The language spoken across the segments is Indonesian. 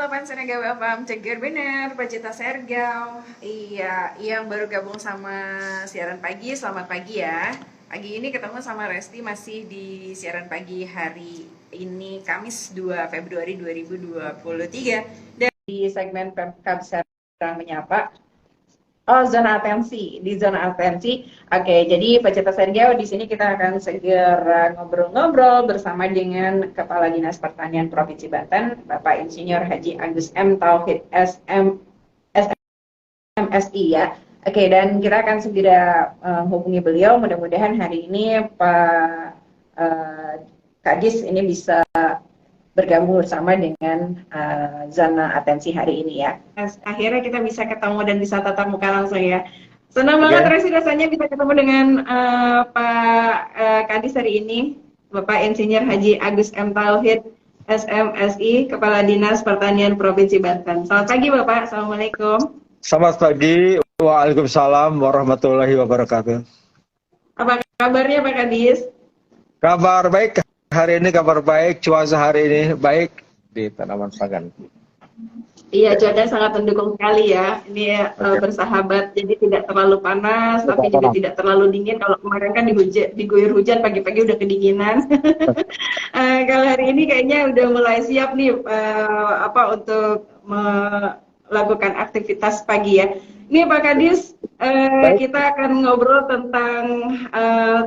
Pansenega Bapam Ceger bener, Pacita Sergau. Iya, yang baru gabung sama siaran pagi, selamat pagi ya. Pagi ini ketemu sama Resti masih di siaran pagi hari ini Kamis 2 Februari 2023 dan di segmen Pemkab Serang Menyapa. Oh, zona atensi. Di zona atensi. Oke, jadi Pak Cita Sergio, di sini kita akan segera ngobrol-ngobrol bersama dengan Kepala Dinas Pertanian Provinsi Banten, Bapak Insinyur Haji Agus M. Tauhid SMSI ya. Oke, dan kita akan segera hubungi beliau. Mudah-mudahan hari ini Pak Kadis ini bisa bergabung bersama dengan zona atensi hari ini ya. Akhirnya kita bisa ketemu dan bisa tatap muka langsung ya. Senang banget Resi rasanya bisa ketemu dengan Pak Kadis hari ini, Bapak Insinyur Haji Agus M. Tauhid SMSI, Kepala Dinas Pertanian Provinsi Banten. Selamat pagi Bapak, Assalamualaikum. Selamat pagi, waalaikumsalam warahmatullahi wabarakatuh. Apa kabarnya Pak Kadis? Kabar baik. Hari ini kabar baik, cuaca hari ini baik di tanaman pangan. Iya, cuaca sangat mendukung sekali ya. Ini bersahabat, jadi tidak terlalu panas, tapi juga tidak terlalu dingin. Kalau kemarin kan diguyur hujan, pagi-pagi udah kedinginan. Kalau hari ini kayaknya udah mulai siap nih untuk melakukan aktivitas pagi ya. Ini Pak Kadis, kita akan ngobrol tentang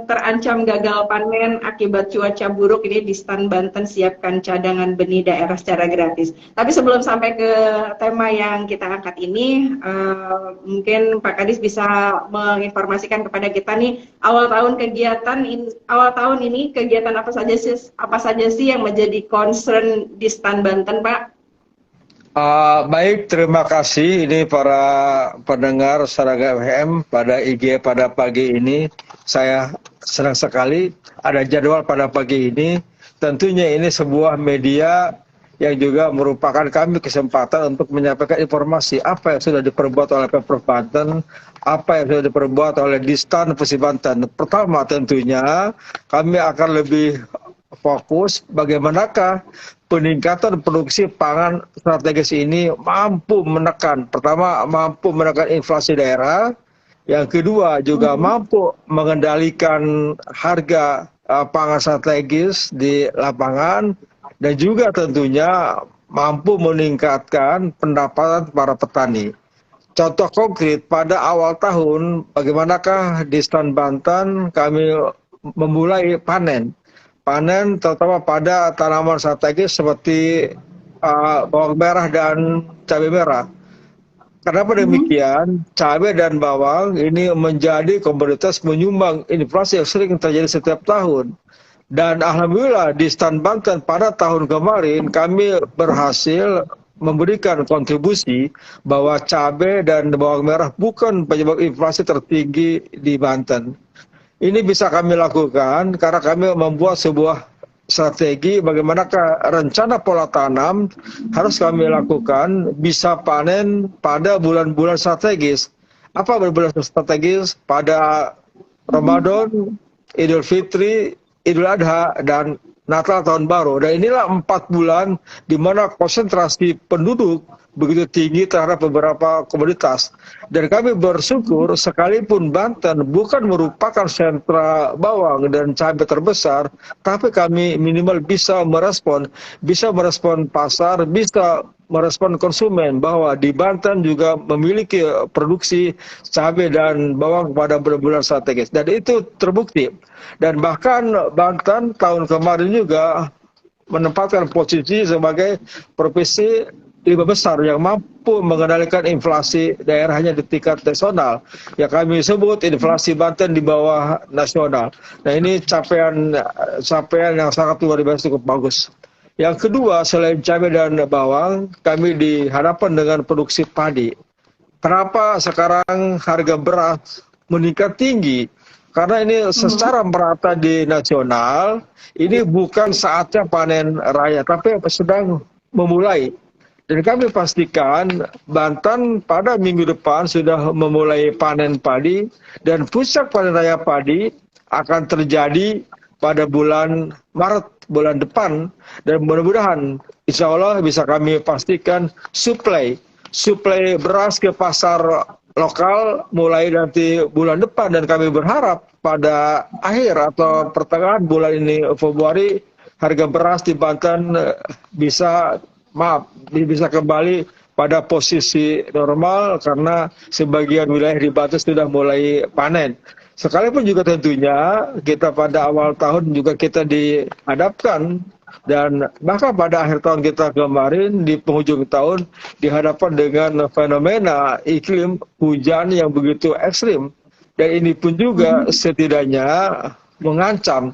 terancam gagal panen akibat cuaca buruk ini di Stan Banten, siapkan cadangan benih daerah secara gratis. Tapi sebelum sampai ke tema yang kita angkat ini, mungkin Pak Kadis bisa menginformasikan kepada kita nih awal tahun ini kegiatan apa saja sih yang menjadi concern di Stan Banten, Pak? Baik, terima kasih ini para pendengar Saraga FM pada IG pada pagi ini. Saya senang sekali ada jadwal pada pagi ini. Tentunya ini sebuah media yang juga merupakan kami kesempatan untuk menyampaikan informasi apa yang sudah diperbuat oleh Pemprov Banten, apa yang sudah diperbuat oleh Distan Provinsi Banten. Pertama tentunya kami akan lebih fokus bagaimanakah peningkatan produksi pangan strategis ini mampu menekan, pertama mampu menekan inflasi daerah, yang kedua juga mampu mengendalikan harga pangan strategis di lapangan, dan juga tentunya mampu meningkatkan pendapatan para petani. Contoh konkret pada awal tahun, bagaimanakah di Stan Banten kami memulai panen terutama pada tanaman strategis seperti bawang merah dan cabai merah. Kenapa demikian? Cabai dan bawang ini menjadi komoditas menyumbang inflasi yang sering terjadi setiap tahun. Dan alhamdulillah di Stan Banten pada tahun kemarin kami berhasil memberikan kontribusi bahwa cabai dan bawang merah bukan penyebab inflasi tertinggi di Banten. Ini bisa kami lakukan karena kami membuat sebuah strategi bagaimana rencana pola tanam harus kami lakukan bisa panen pada bulan-bulan strategis. Apa bulan strategis? Pada Ramadan, Idul Fitri, Idul Adha, dan Natal tahun baru. Dan inilah 4 bulan di mana konsentrasi penduduk begitu tinggi terhadap beberapa komoditas. Dan kami bersyukur sekalipun Banten bukan merupakan sentra bawang dan cabai terbesar, tapi kami minimal bisa merespon pasar, bisa merespon konsumen bahwa di Banten juga memiliki produksi cabai dan bawang pada bulan-bulan strategis. Dan itu terbukti. Dan bahkan Banten tahun kemarin juga menempatkan posisi sebagai provinsi 5 besar yang mampu mengendalikan inflasi daerahnya di tingkat nasional. Ya kami sebut inflasi Banten di bawah nasional. Nah ini capaian yang sangat luar biasa, cukup bagus. Yang kedua, selain cabai dan bawang, kami dihadapkan dengan produksi padi. Kenapa sekarang harga beras meningkat tinggi? Karena ini secara merata di nasional, ini bukan saatnya panen raya, tapi sedang memulai. Dan kami pastikan Banten pada minggu depan sudah memulai panen padi, dan puncak panen raya padi akan terjadi pada bulan Maret, bulan depan, dan mudah-mudahan insya Allah bisa kami pastikan suplai beras ke pasar lokal mulai nanti bulan depan, dan kami berharap pada akhir atau pertengahan bulan ini Februari harga beras di Banten bisa kembali pada posisi normal karena sebagian wilayah di Banten sudah mulai panen. Sekalipun juga tentunya kita pada awal tahun juga kita dihadapkan dan bahkan pada akhir tahun kita kemarin di penghujung tahun dihadapkan dengan fenomena iklim hujan yang begitu ekstrim, dan ini pun juga setidaknya mengancam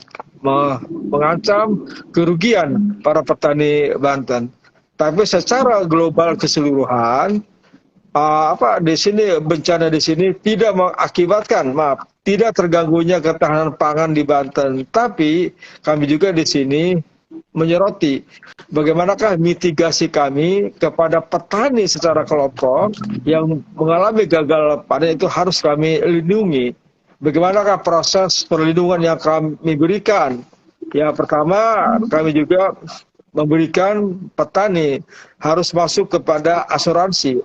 kerugian para petani Banten. Tapi secara global keseluruhan di sini bencana di sini tidak mengakibatkan tidak terganggunya ketahanan pangan di Banten, tapi kami juga di sini menyoroti bagaimanakah mitigasi kami kepada petani secara kelompok yang mengalami gagal panen itu harus kami lindungi. Bagaimanakah proses perlindungan yang kami berikan? Ya, pertama kami juga memberikan petani harus masuk kepada asuransi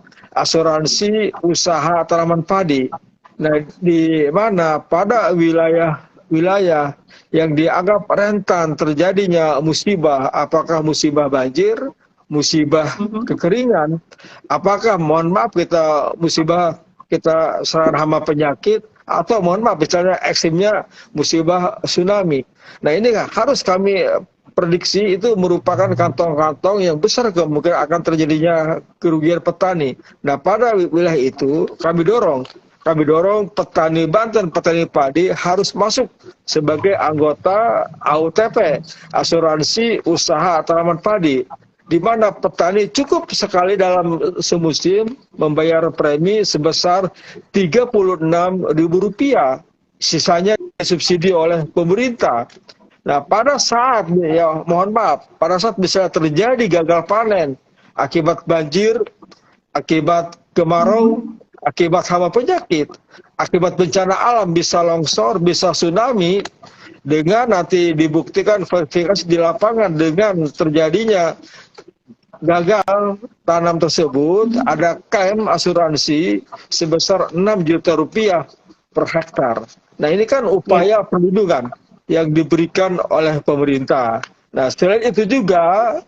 usaha tanaman padi. Nah, di mana pada wilayah yang dianggap rentan terjadinya musibah, apakah musibah banjir, musibah kekeringan, apakah mohon maaf musibah kita serangan hama penyakit, atau mohon maaf misalnya ekstrimnya musibah tsunami. Nah, ini harus kami prediksi itu merupakan kantong-kantong yang besar kemungkinan akan terjadinya kerugian petani. Nah, pada wilayah itu kami dorong petani Banten, petani padi harus masuk sebagai anggota AUTP, asuransi usaha tanaman padi, di mana petani cukup sekali dalam semusim membayar premi sebesar Rp36.000, sisanya disubsidi oleh pemerintah. Nah, pada saat pada saat bisa terjadi gagal panen akibat banjir, akibat kemarau, akibat hama penyakit, akibat bencana alam, bisa longsor, bisa tsunami, dengan nanti dibuktikan verifikasi di lapangan dengan terjadinya gagal tanam tersebut, ada klaim asuransi sebesar Rp6 juta per hektar. Nah, ini kan upaya perlindungan yang diberikan oleh pemerintah. Nah, selain itu juga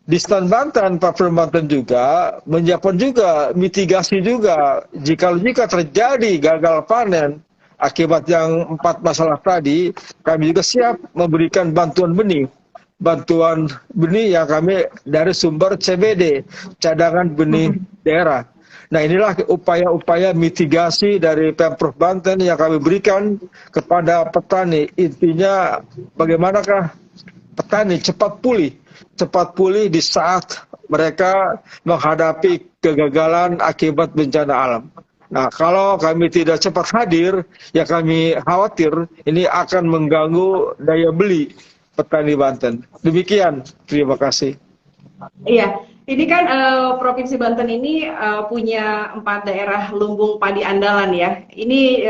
di Stan Banten, Pavilion Banten juga menyiapkan juga mitigasi juga jika terjadi gagal panen akibat yang 4 masalah tadi, kami juga siap memberikan bantuan benih yang kami dari sumber CBD, cadangan benih daerah. Nah, inilah upaya-upaya mitigasi dari Pemprov Banten yang kami berikan kepada petani. Intinya bagaimanakah petani cepat pulih di saat mereka menghadapi kegagalan akibat bencana alam. Nah, kalau kami tidak cepat hadir, ya kami khawatir ini akan mengganggu daya beli petani Banten. Demikian, terima kasih. Iya, ini kan Provinsi Banten ini punya 4 daerah lumbung padi andalan ya. Ini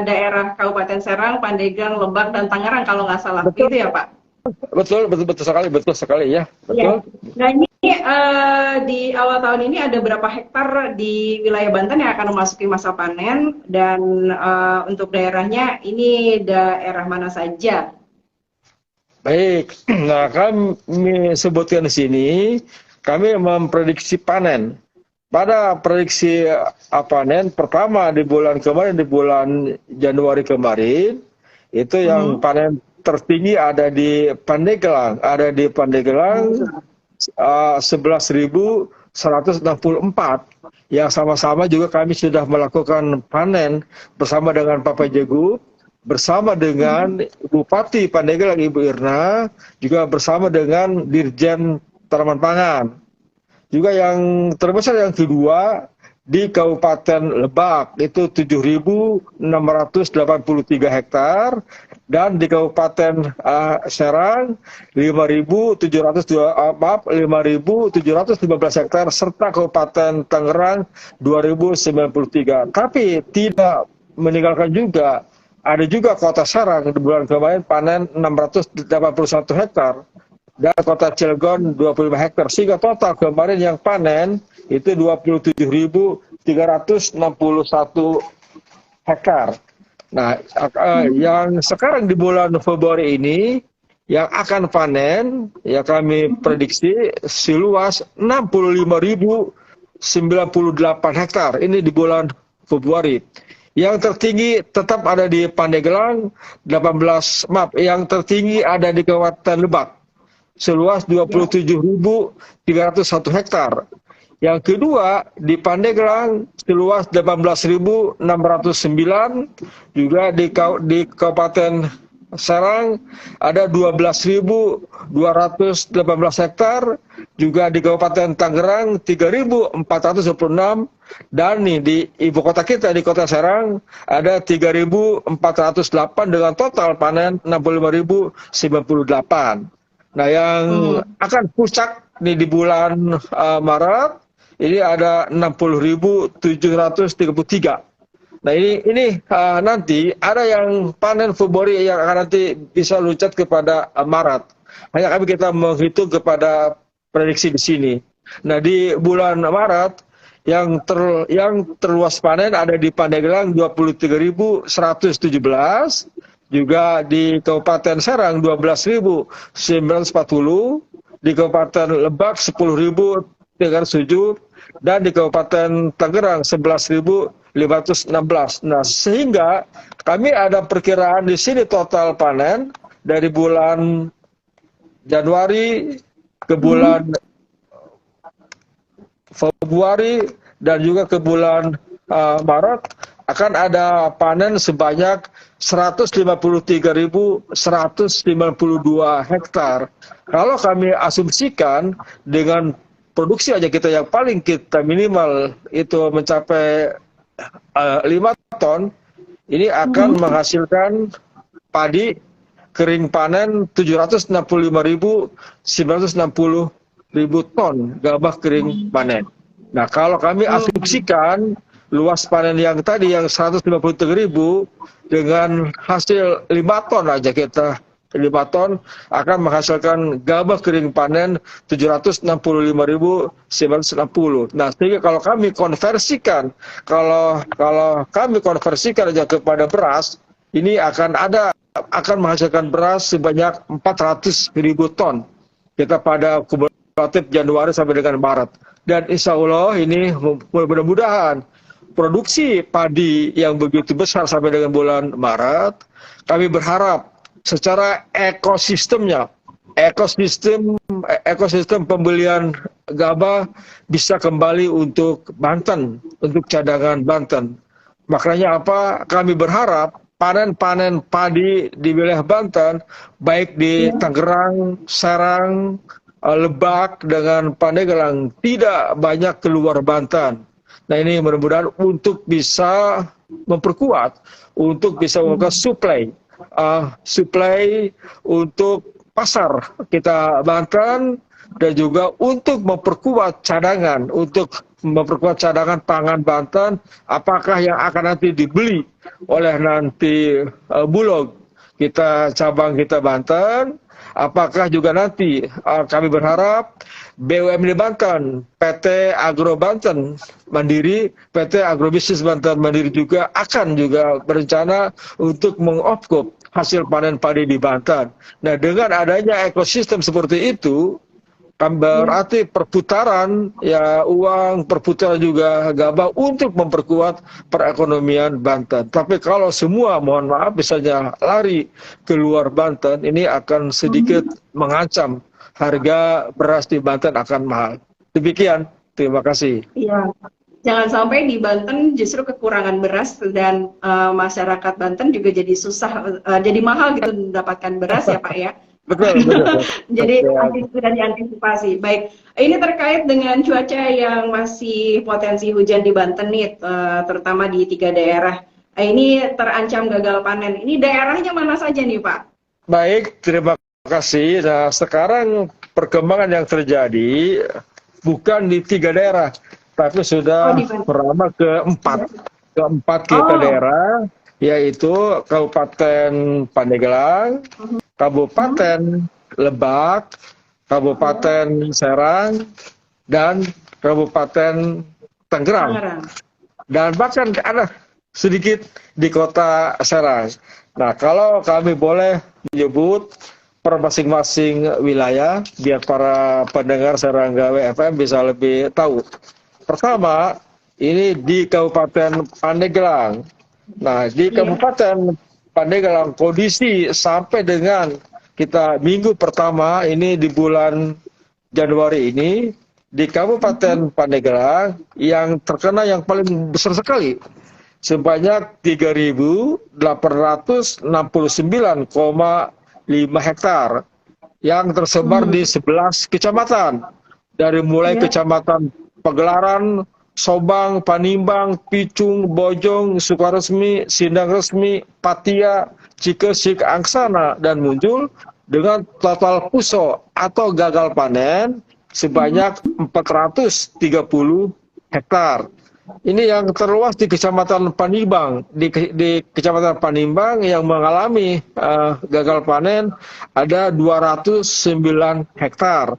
daerah Kabupaten Serang, Pandeglang, Lebak, dan Tangerang kalau nggak salah. Betul ya, Pak? Betul sekali ya. Betul. Ya. Nah, ini di awal tahun ini ada berapa hektar di wilayah Banten yang akan memasuki masa panen, dan untuk daerahnya ini daerah mana saja? Baik, nah kami sebutkan di sini, kami memprediksi panen. Pada prediksi panen pertama di bulan Januari kemarin, itu yang panen tertinggi ada di Pandeglang 11.164, yang sama-sama juga kami sudah melakukan panen bersama dengan Pak Pajegub, bersama dengan Bupati Pandeglang Ibu Irna, juga bersama dengan Dirjen Tanaman Pangan. Juga yang terbesar yang kedua di Kabupaten Lebak itu 7.683 hektar, dan di Kabupaten Serang 5.715 hektar, serta Kabupaten Tangerang 2.093. Tapi tidak meninggalkan juga ada juga Kota Serang di bulan kemarin panen 681 hektar dan Kota Cilegon 25 hektar, sehingga total kemarin yang panen itu 27.361 hektar. Nah, yang sekarang di bulan Februari ini yang akan panen, ya kami prediksi seluas 65.098 hektar. Ini di bulan Februari. Yang tertinggi tetap ada di Pandeglang, yang tertinggi ada di Kabupaten Lebak, seluas 27.301 hektar. Yang kedua di Pandeglang seluas 18.609, juga di Kabupaten Serang ada 12.218 hektar, juga di Kabupaten Tangerang 3.426, dan nih di ibu kota kita di Kota Serang ada 3.408 dengan total panen 65.098. Nah, yang akan puncak nih di bulan Maret ini ada 60.733. Nah, ini nanti ada yang panen Februari yang akan nanti bisa loncat kepada Maret. Hanya kita menghitung kepada prediksi di sini. Nah, di bulan Maret yang terluas panen ada di Pandeglang 23.117, juga di Kabupaten Serang 12.940, di Kabupaten Lebak 10.307, dan di Kabupaten Tangerang 11.516. Nah, sehingga kami ada perkiraan di sini total panen dari bulan Januari ke bulan Februari dan juga ke bulan Maret akan ada panen sebanyak 153.192 hektar. Kalau kami asumsikan dengan produksi aja kita yang paling kita minimal itu mencapai 5 ton, ini akan menghasilkan padi kering panen 765.960 ton gabah kering panen. Nah, kalau kami asumsikan luas panen yang tadi yang 153.000 dengan hasil 5 ton aja kita, 5 ton akan menghasilkan gabah kering panen 765.960. Nah, sehingga kalau kami konversikan aja kepada beras, ini akan menghasilkan beras sebanyak 400.000 ton kita pada kumulatif Januari sampai dengan Maret. Dan insya Allah ini mudah-mudahan produksi padi yang begitu besar sampai dengan bulan Maret, kami berharap secara ekosistem pembelian gabah bisa kembali untuk Banten, untuk cadangan Banten. Makanya apa? Kami berharap panen-panen padi di wilayah Banten, baik di Tangerang, Serang, Lebak, dengan Pandeglang tidak banyak keluar Banten. Nah, ini mudah-mudahan untuk bisa memperkuat, untuk bisa membuka suplai untuk pasar kita Banten, dan juga untuk memperkuat cadangan pangan Banten, apakah yang akan nanti dibeli oleh nanti Bulog kita cabang kita Banten, apakah juga nanti kami berharap BUMD Banten, PT Agro Banten Mandiri, PT Agrobisnis Banten Mandiri juga akan berencana untuk mengopkop hasil panen padi di Banten. Nah, dengan adanya ekosistem seperti itu, berarti perputaran uang, perputaran juga gabah untuk memperkuat perekonomian Banten. Tapi kalau semua, mohon maaf, misalnya lari keluar Banten, ini akan sedikit mengancam harga beras di Banten akan mahal. Demikian, terima kasih. Iya, jangan sampai di Banten justru kekurangan beras dan masyarakat Banten juga jadi susah, jadi mahal gitu mendapatkan beras ya Pak ya. Betul. Jadi sudah diantisipasi. Baik, ini terkait dengan cuaca yang masih potensi hujan di Banten nih, terutama di 3 daerah. Ini terancam gagal panen. Ini daerahnya mana saja nih Pak? Baik, terima kasih. Nah, sekarang perkembangan yang terjadi bukan di 3 daerah, tapi sudah merambah ke 4 kita daerah. yaitu Kabupaten Pandeglang, Kabupaten Lebak, Kabupaten Serang, dan Kabupaten Tangerang. Dan bahkan ada sedikit di Kota Serang. Nah, kalau kami boleh menyebut per masing-masing wilayah, biar para pendengar Serangga FM bisa lebih tahu. Pertama, ini di Kabupaten Pandeglang. Nah, di Kabupaten Pandeglang kondisi sampai dengan kita minggu pertama ini di bulan Januari ini, di Kabupaten Pandeglang yang terkena yang paling besar sekali sebanyak 3.869,5 hektar yang tersebar di 11 kecamatan dari mulai Kecamatan Pagelaran, Sobang, Panimbang, Picung, Bojong, Sukaresmi, Sindang Resmi, Patia, Cikesik, Angsana, dan Munjul dengan total puso atau gagal panen sebanyak 430 hektar. Ini yang terluas di Kecamatan Panimbang. Di Kecamatan Panimbang yang mengalami gagal panen ada 209 hektar.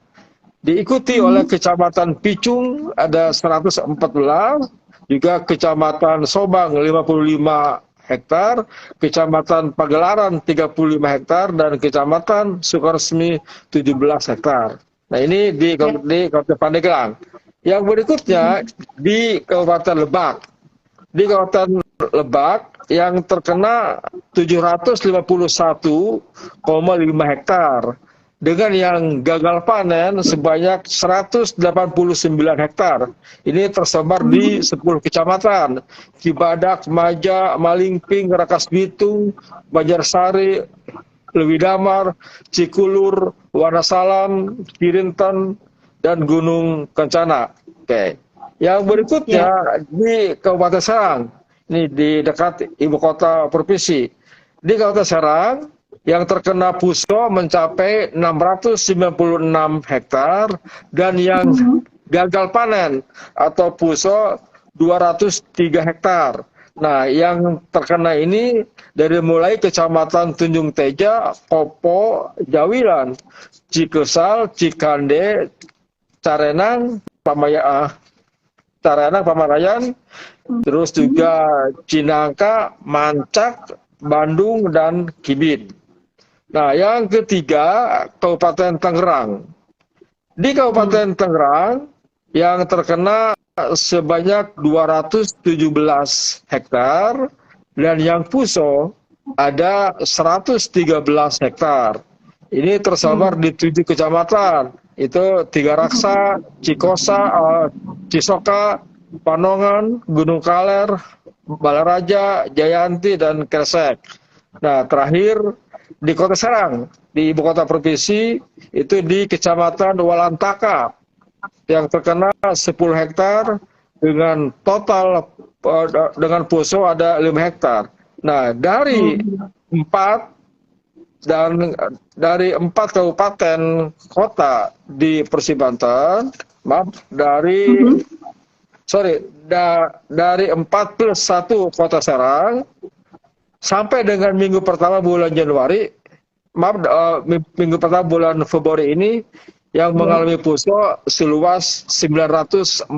Diikuti oleh Kecamatan Picung ada 114, juga Kecamatan Sobang 55 hektar, Kecamatan Pagelaran 35 hektar, dan Kecamatan Sukaresmi 17 hektar. Nah, ini di Kabupaten Pandeglang. Yang berikutnya di Kabupaten Lebak. Di Kabupaten Lebak yang terkena 751,5 hektar dengan yang gagal panen sebanyak 189 hektar. Ini tersebar di 10 kecamatan: Cibadak, Maja, Malingping, Rakas Bitung, Banjarsari, Lewidamar, Cikulur, Wonosalam, Cirintan, dan Gunung Kencana. Oke. Yang berikutnya di Kabupaten Serang. Ini di dekat ibu kota provinsi. Di Kabupaten Serang yang terkena puso mencapai 696 hektar dan yang gagal panen atau puso 203 hektar. Nah, yang terkena ini dari mulai Kecamatan Tunjung Teja, Kopo, Jawilan, Cikesal, Cikande, Carenang, Pamarayan, terus juga Cinangka, Mancak, Bandung, dan Kibin. Nah, yang ketiga, Kabupaten Tangerang. Di Kabupaten Tangerang yang terkena sebanyak 217 hektar dan yang puso ada 113 hektar. Ini tersebar di 7 kecamatan, itu Tiga Raksa, Cikosa, Cisoka, Panongan, Gunung Kaler, Balaraja, Jayanti, dan Kresek. Nah, terakhir di Kota Serang, di ibu kota provinsi, itu di Kecamatan Walantaka yang terkena 10 hektar dengan total dengan puso ada 5 hektar. Nah, dari 4 kabupaten kota di Persib Banten, dari 4 plus 1 Kota Serang sampai dengan minggu pertama bulan Januari, minggu pertama bulan Februari ini yang mengalami puso seluas 940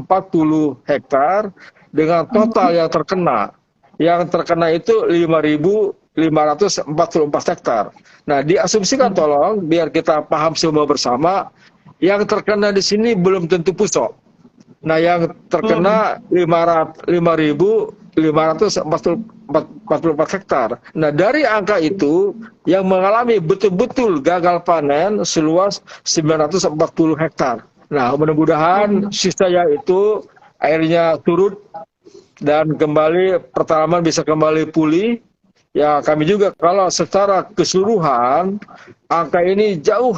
hektar dengan total yang terkena. Yang terkena itu 5.544 hektar. Nah, diasumsikan tolong biar kita paham semua bersama, yang terkena di sini belum tentu puso. Nah, yang terkena 5.544 hektar. Nah, dari angka itu yang mengalami betul-betul gagal panen seluas 940 hektar. Nah, mudah-mudahan sisanya itu airnya turut dan kembali pertanaman bisa kembali pulih. Ya, kami juga kalau secara keseluruhan angka ini jauh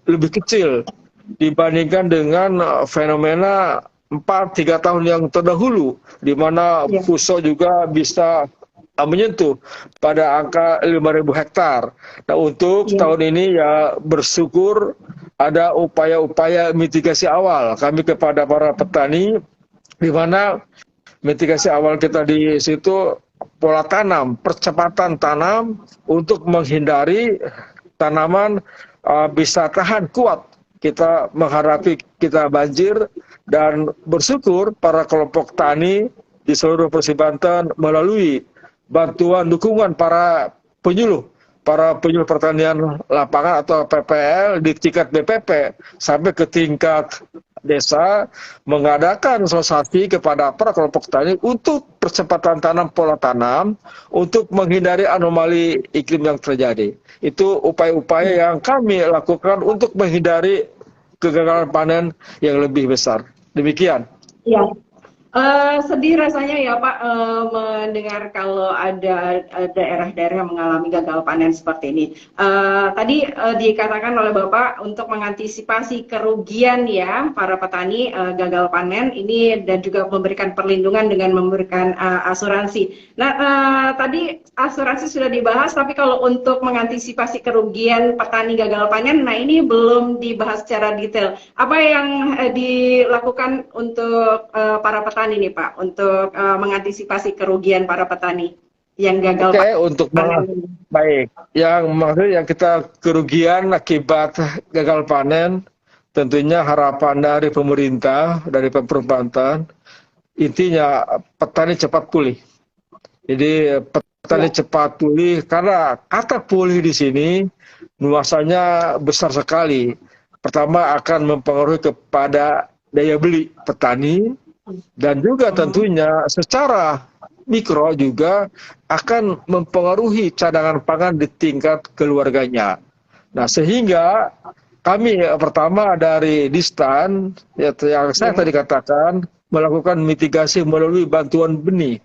lebih kecil dibandingkan dengan fenomena 4-3 tahun yang terdahulu, di mana puso juga bisa menyentuh pada angka 5.000 hektar. Nah, untuk tahun ini ya bersyukur ada upaya-upaya mitigasi awal kami kepada para petani, di mana mitigasi awal kita di situ pola tanam, percepatan tanam untuk menghindari tanaman bisa tahan kuat kita menghadapi kita banjir, dan bersyukur para kelompok tani di seluruh Provinsi Banten melalui bantuan dukungan para penyuluh pertanian lapangan atau PPL di tingkat BPP sampai ke tingkat desa mengadakan sosialisasi kepada para kelompok tani untuk percepatan tanam pola tanam untuk menghindari anomali iklim yang terjadi. Itu upaya-upaya yang kami lakukan untuk menghindari kegagalan panen yang lebih besar. Demikian. Ya. Sedih rasanya ya Pak mendengar kalau ada daerah-daerah yang mengalami gagal panen seperti ini. Tadi dikatakan oleh Bapak untuk mengantisipasi kerugian ya para petani gagal panen ini dan juga memberikan perlindungan dengan memberikan asuransi. Nah, tadi asuransi sudah dibahas, tapi kalau untuk mengantisipasi kerugian petani gagal panen, nah ini belum dibahas secara detail. Apa yang dilakukan untuk para petani ini Pak, untuk mengantisipasi kerugian para petani yang gagal untuk panen? Baik, yang kita kerugian akibat gagal panen, tentunya harapan dari pemerintah, dari Pemprov Banten, intinya petani cepat pulih. Jadi petani cepat pulih, karena kata pulih di sini nuansanya besar sekali. Pertama akan mempengaruhi kepada daya beli petani, dan juga tentunya secara mikro juga akan mempengaruhi cadangan pangan di tingkat keluarganya. Nah, sehingga kami pertama dari Distan, yang saya tadi katakan, melakukan mitigasi melalui bantuan benih.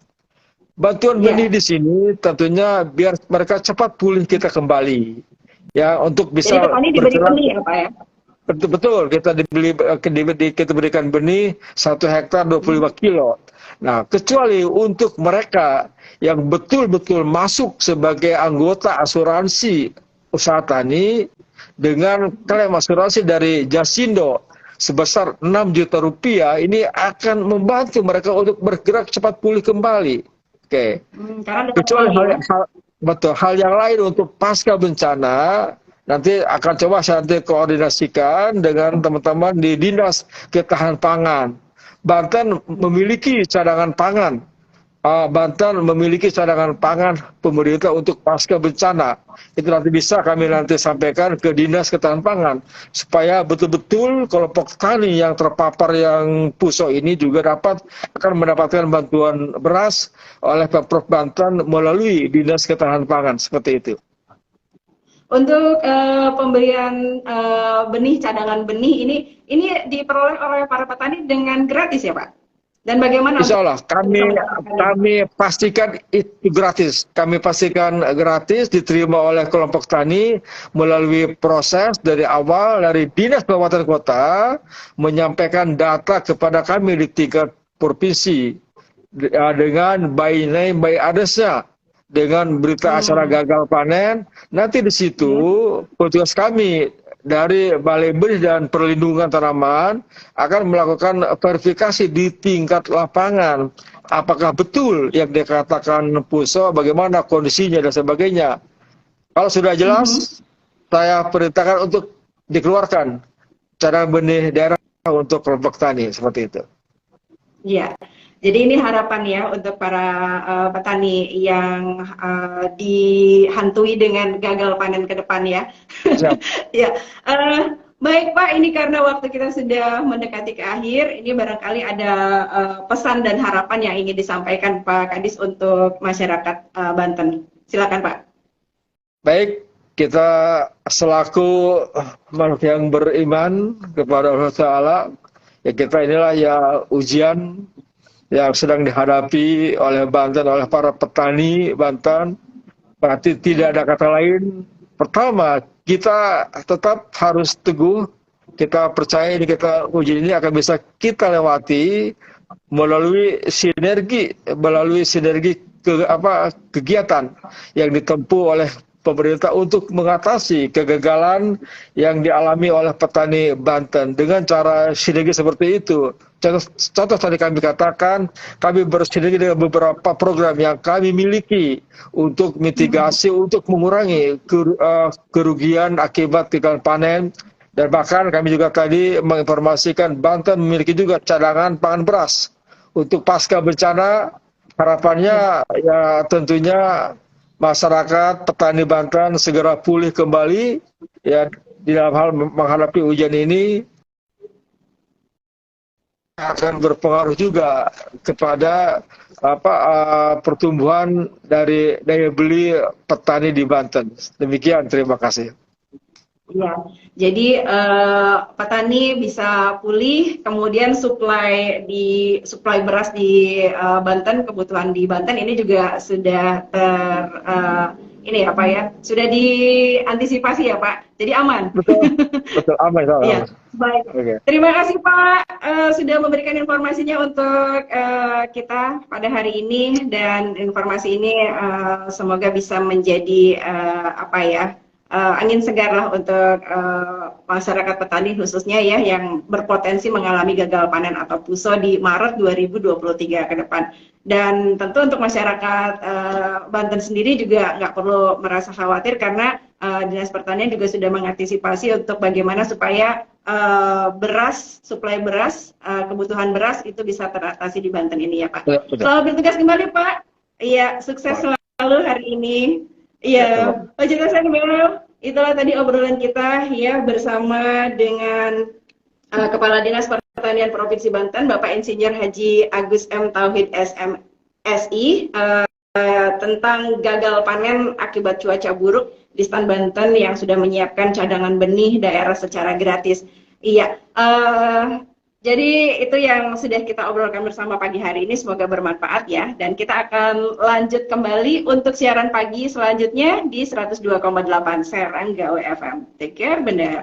Bantuan benih di sini tentunya biar mereka cepat pulih kita kembali. Ya, untuk bisa. Jadi petani diberi benih ya Pak ya? Betul, kita berikan benih 1 hektar 25 kilo. Nah, kecuali untuk mereka yang betul-betul masuk sebagai anggota asuransi usaha tani dengan klaim asuransi dari Jasindo sebesar 6 juta rupiah, ini akan membantu mereka untuk bergerak cepat pulih kembali. Oke. Kecuali hal yang lain untuk pasca bencana, nanti akan coba saya koordinasikan dengan teman-teman di Dinas Ketahanan Pangan. Banten memiliki cadangan pangan. Banten memiliki cadangan pangan pemerintah untuk pasca bencana. Itu nanti bisa kami sampaikan ke Dinas Ketahanan Pangan supaya betul-betul kelompok tani yang terpapar yang PUSO ini juga akan mendapatkan bantuan beras oleh Pemprov Banten melalui Dinas Ketahanan Pangan, seperti itu. Untuk pemberian benih, cadangan benih ini diperoleh oleh para petani dengan gratis ya Pak? Dan bagaimana? Insya Allah kami pastikan itu gratis. Kami pastikan gratis, diterima oleh kelompok tani melalui proses dari awal dari Dinas Kabupaten Kota menyampaikan data kepada kami di tingkat provinsi dengan by name, by address-nya, dengan berita acara gagal panen. Nanti di situ petugas kami dari Balai Benih dan Perlindungan Tanaman akan melakukan verifikasi di tingkat lapangan. Apakah betul yang dikatakan PUSO, bagaimana kondisinya dan sebagainya. Kalau sudah jelas, saya perintahkan untuk dikeluarkan cadangan benih daerah untuk kelompok tani, seperti itu. Iya. Jadi ini harapan ya untuk para petani yang dihantui dengan gagal panen ke depan ya. Ya, baik Pak, ini karena waktu kita sudah mendekati ke akhir, ini barangkali ada pesan dan harapan yang ingin disampaikan Pak Kadis untuk masyarakat Banten. Silakan Pak. Baik, kita selaku makhluk yang beriman kepada Allah Ta'ala, ya kita inilah ya ujian yang sedang dihadapi oleh Banten, oleh para petani Banten. Berarti tidak ada kata lain. Pertama, kita tetap harus teguh. Kita percaya ini ujian ini akan bisa kita lewati melalui sinergi kegiatan yang ditempuh oleh pemerintah untuk mengatasi kegagalan yang dialami oleh petani Banten dengan cara sinergi seperti itu. Contoh tadi kami katakan, kami bersinergi dengan beberapa program yang kami miliki untuk mitigasi, untuk mengurangi kerugian akibat gagal panen. Dan bahkan kami juga tadi menginformasikan Banten memiliki juga cadangan pangan beras untuk pasca bencana. Harapannya ya tentunya masyarakat petani Banten segera pulih kembali ya di dalam hal menghadapi hujan ini akan berpengaruh juga kepada pertumbuhan dari daya beli petani di Banten. Demikian, terima kasih. Ya, jadi petani bisa pulih, kemudian suplai beras di Banten, kebutuhan di Banten ini juga sudah sudah diantisipasi ya Pak. Jadi aman. Betul, betul aman. Ya, baik. Okay. Terima kasih Pak sudah memberikan informasinya untuk kita pada hari ini, dan informasi ini semoga bisa menjadi angin segar lah untuk masyarakat petani khususnya ya yang berpotensi mengalami gagal panen atau PUSO di Maret 2023 ke depan. Dan tentu untuk masyarakat Banten sendiri juga nggak perlu merasa khawatir karena Dinas Pertanian juga sudah mengantisipasi untuk bagaimana supaya suplai beras, kebutuhan beras itu bisa teratasi di Banten ini ya Pak. Selamat bertugas kembali Pak. Iya, sukses selalu hari ini. Iya, Pak Jelasan itulah tadi obrolan kita ya bersama dengan Kepala Dinas Pertanian Provinsi Banten, Bapak Insinyur Haji Agus M. Tauhid SMSI, tentang gagal panen akibat cuaca buruk di Stan Banten yang sudah menyiapkan cadangan benih daerah secara gratis. Iya, jadi itu yang sudah kita obrolkan bersama pagi hari ini, semoga bermanfaat ya. Dan kita akan lanjut kembali untuk siaran pagi selanjutnya di 102,8 Serangga WFM. Take care, benar.